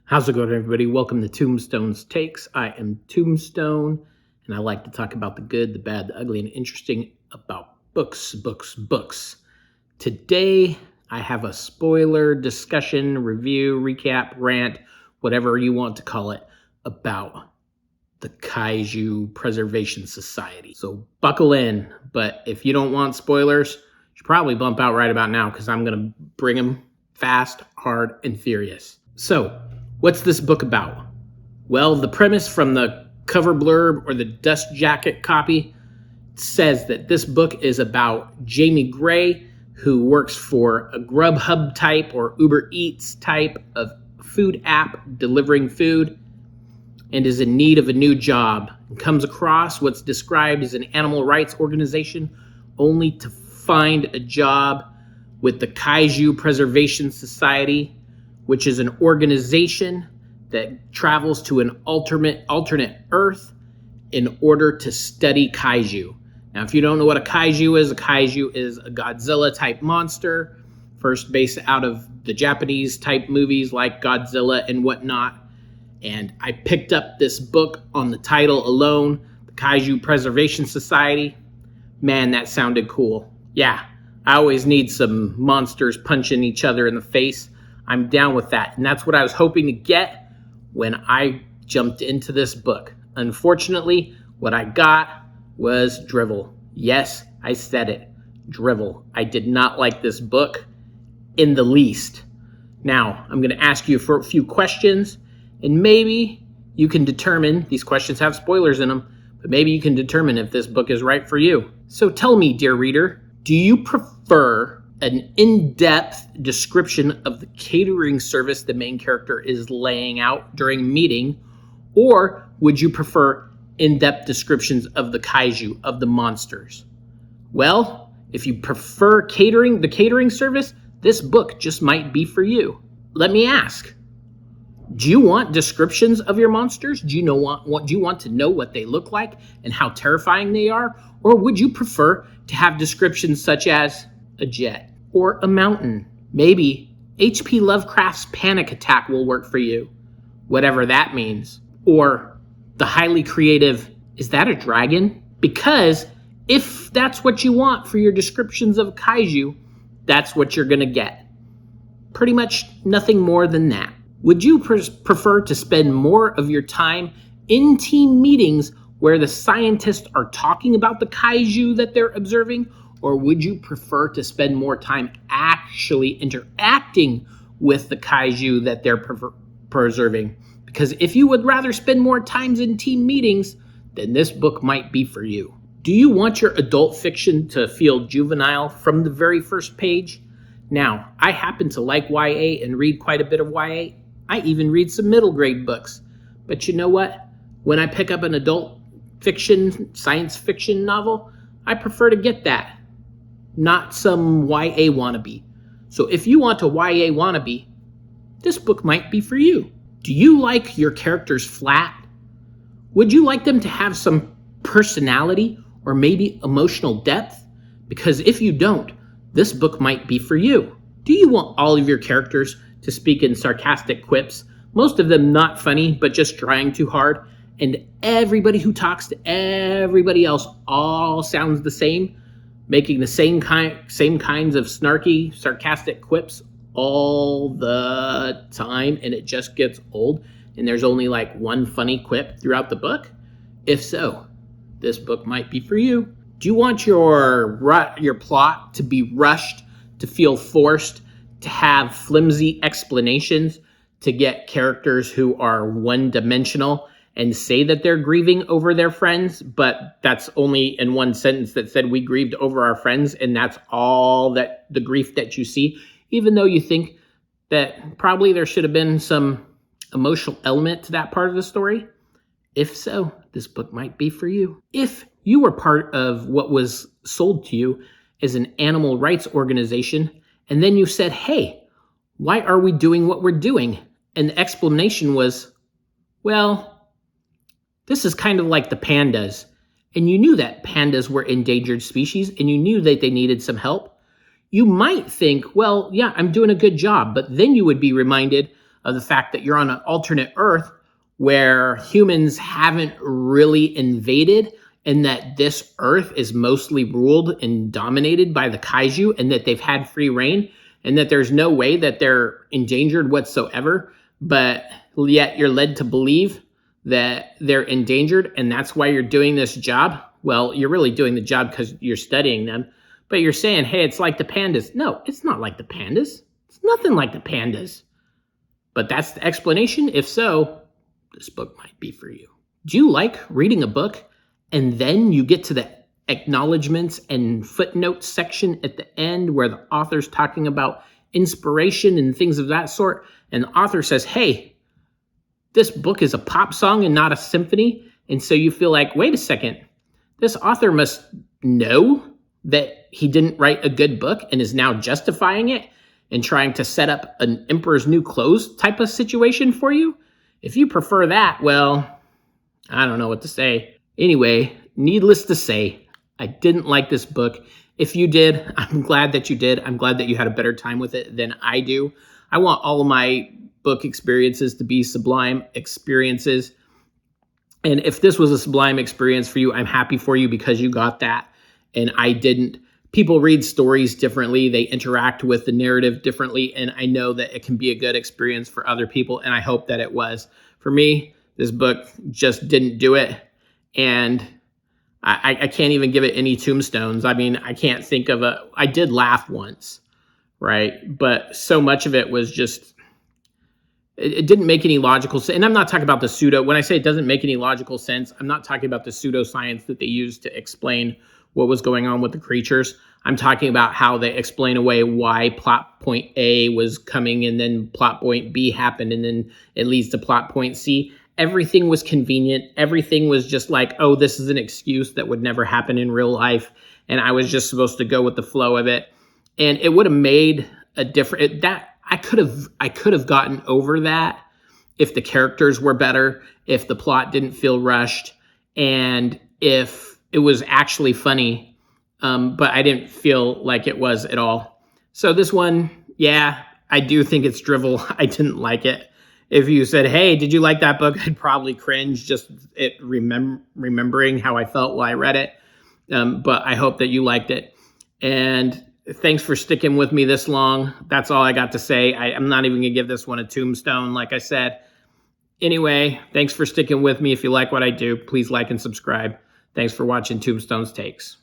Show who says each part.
Speaker 1: How's it going, everybody? Welcome to Tombstone's Takes. I am Tombstone, and I like to talk about the good, the bad, the ugly, and interesting about books. Today, I have a spoiler discussion, review, recap, rant, whatever you want to call it, about the Kaiju Preservation Society. So buckle in, but if you don't want spoilers, you should probably bump out right about now because I'm going to bring them fast, hard, and furious. So, what's this book about? Well, the premise from the cover blurb or the dust jacket copy says that this book is about Jamie Gray, who works for a Grubhub type or Uber Eats type of food app delivering food and is in need of a new job and comes across what's described as an animal rights organization only to find a job with the Kaiju Preservation Society, which is an organization that travels to an alternate Earth in order to study Kaiju. Now, if you don't know what a Kaiju is a Godzilla-type monster, first based out of the Japanese-type movies like Godzilla and whatnot. And I picked up this book on the title alone, the Kaiju Preservation Society. Man, that sounded cool. Yeah, I always need some monsters punching each other in the face. I'm down with that. And that's what I was hoping to get when I jumped into this book. Unfortunately, what I got was drivel. Yes, I said it. Drivel. I did not like this book in the least. Now, I'm going to ask you for a few questions, and maybe you can determine, these questions have spoilers in them, but maybe you can determine if this book is right for you. So tell me, dear reader, do you prefer an in-depth description of the catering service the main character is laying out during a meeting, or would you prefer in-depth descriptions of the kaiju, of the monsters? Well, if you prefer the catering service, this book just might be for you. Let me ask, do you want descriptions of your monsters? Do you want to know what they look like and how terrifying they are? Or would you prefer to have descriptions such as a jet or a mountain? Maybe H.P. Lovecraft's panic attack will work for you, whatever that means. Or the highly creative, is that a dragon? Because if that's what you want for your descriptions of kaiju, that's what you're going to get. Pretty much nothing more than that. Would you prefer to spend more of your time in team meetings where the scientists are talking about the kaiju that they're observing? Or would you prefer to spend more time actually interacting with the kaiju that they're preserving? Because if you would rather spend more times in team meetings, then this book might be for you. Do you want your adult fiction to feel juvenile from the very first page? Now, I happen to like YA and read quite a bit of YA. I even read some middle grade books. But you know what? When I pick up an adult fiction, science fiction novel, I prefer to get that, not some YA wannabe. So if you want a YA wannabe, this book might be for you. Do you like your characters flat? Would you like them to have some personality or maybe emotional depth? Because if you don't, this book might be for you. Do you want all of your characters to speak in sarcastic quips, most of them not funny, but just trying too hard, and everybody who talks to everybody else all sounds the same, making the same kinds of snarky, sarcastic quips all the time, and it just gets old, and there's only like one funny quip throughout the book? If so, this book might be for you. Do you want your plot to be rushed, to feel forced, to have flimsy explanations, to get characters who are one-dimensional and say that they're grieving over their friends, but that's only in one sentence that said we grieved over our friends, and that's all that the grief that you see, even though you think that probably there should have been some emotional element to that part of the story? If so, this book might be for you. If you were part of what was sold to you as an animal rights organization, and then you said, hey, why are we doing what we're doing? And the explanation was, well, this is kind of like the pandas. And you knew that pandas were endangered species, and you knew that they needed some help. You might think, well, yeah, I'm doing a good job. But then you would be reminded of the fact that you're on an alternate Earth where humans haven't really invaded, and that this Earth is mostly ruled and dominated by the Kaiju, and that they've had free reign, and that there's no way that they're endangered whatsoever, but yet you're led to believe that they're endangered, and that's why you're doing this job. Well, you're really doing the job because you're studying them, but you're saying, hey, it's like the pandas. No, it's not like the pandas. It's nothing like the pandas. But that's the explanation. If so, this book might be for you. Do you like reading a book and then you get to the acknowledgments and footnotes section at the end where the author's talking about inspiration and things of that sort, and the author says, hey, this book is a pop song and not a symphony, and so you feel like, wait a second, this author must know that he didn't write a good book and is now justifying it and trying to set up an Emperor's New Clothes type of situation for you? If you prefer that, well, I don't know what to say. Anyway, needless to say, I didn't like this book. If you did, I'm glad that you did. I'm glad that you had a better time with it than I do. I want all of my book experiences to be sublime experiences. And if this was a sublime experience for you, I'm happy for you because you got that and I didn't. People read stories differently. They interact with the narrative differently. And I know that it can be a good experience for other people. And I hope that it was. For me, this book just didn't do it. And I can't even give it any tombstones. I mean, I can't think of I did laugh once, right? But so much of it was just, it didn't make any logical sense. And I'm not talking about the pseudo, when I say it doesn't make any logical sense, I'm not talking about the pseudoscience that they used to explain what was going on with the creatures. I'm talking about how they explain away why plot point A was coming and then plot point B happened and then it leads to plot point C. Everything was convenient. Everything was just like, oh, this is an excuse that would never happen in real life. And I was just supposed to go with the flow of it. And it would have made a different, I could have gotten over that if the characters were better, if the plot didn't feel rushed, and if it was actually funny. But I didn't feel like it was at all. So this one, yeah, I do think it's drivel. I didn't like it. If you said, hey, did you like that book? I'd probably cringe just at remembering how I felt while I read it. But I hope that you liked it. And thanks for sticking with me this long. That's all I got to say. I'm not even going to give this one a tombstone, like I said. Anyway, thanks for sticking with me. If you like what I do, please like and subscribe. Thanks for watching Tombstone's Takes.